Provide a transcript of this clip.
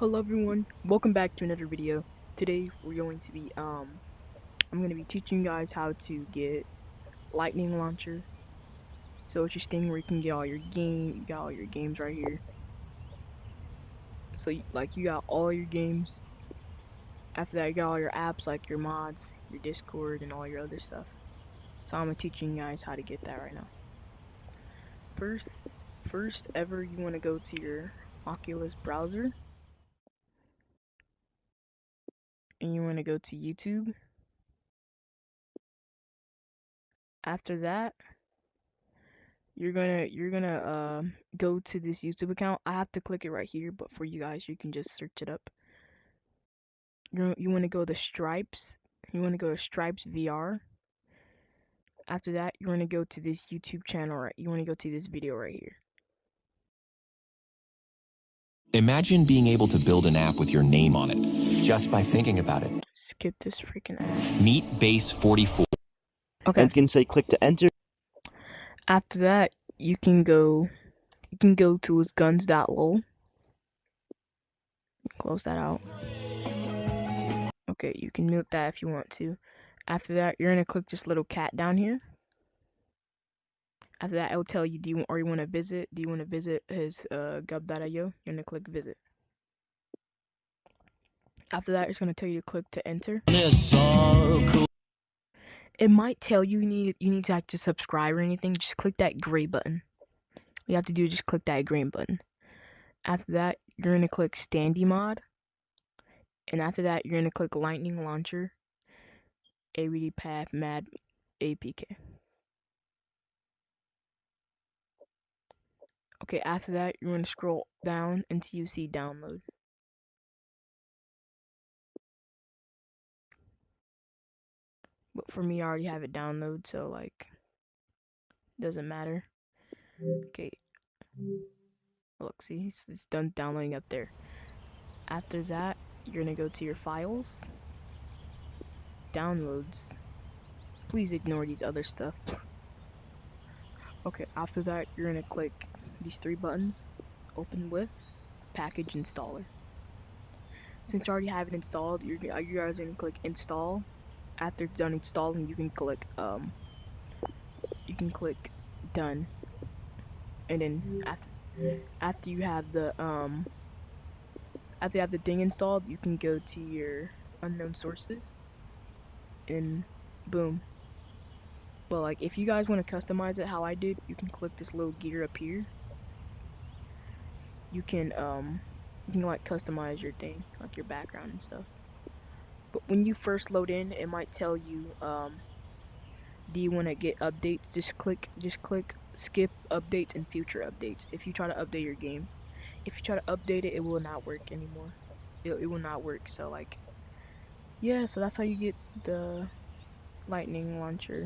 Hello everyone, welcome back to another video. Today we're going to be I'm going to be teaching you guys how to get lightning launcher. So it's this thing where you can get all your games right here. So you got all your games. After that you got all your apps like your mods, your Discord and all your other stuff. So I'm teaching you guys how to get that right now. First ever you want to go to your Oculus browser and you want to go to YouTube. After that you're gonna go to this YouTube account. I have to click it right here, but for you guys, you can just search it up. You want to go to Stripes. You want to go to Stripes VR. After that, you want to go to this YouTube channel. Right, you want to go to this video right here. Imagine being able to build an app with your name on it, just by thinking about it. Skip this freaking ad. Meet Base 44. Okay. And you can say click to enter. After that, you can go to his guns.lol. Close that out. Okay, you can mute that if you want to. After that, you're gonna click this little cat down here. After that, it'll tell you, do you want to visit his gub.io? You're gonna click visit. After that, it's gonna tell you to click to enter. It might tell you you need to like to subscribe or anything. Just click that gray button. All you have to do is just click that green button. After that, you're gonna click Standy Mod, and after that, you're gonna click Lightning Launcher, ABD Path Mad APK. Okay, after that, you're going to scroll down until you see download. But for me, I already have it download, so like, doesn't matter. Okay. Look, see, it's done downloading up there. After that, you're going to go to your files, downloads. Please ignore these other stuff. Okay, after that, you're going to click these three buttons, open with, package installer. Since you already have it installed, you guys are going to click install. After it's done installing, you can click done. And then after you have the thing installed, you can go to your unknown sources and boom. But like, if you guys want to customize it how I did, you can click this little gear up here. You can like customize your thing, like your background and stuff. But when you first load in, it might tell you do you want to get updates? Just click skip updates and future updates. If you try to update your game, if you try to update it, it will not work anymore. It will not work. So like, yeah, so that's how you get the lightning launcher.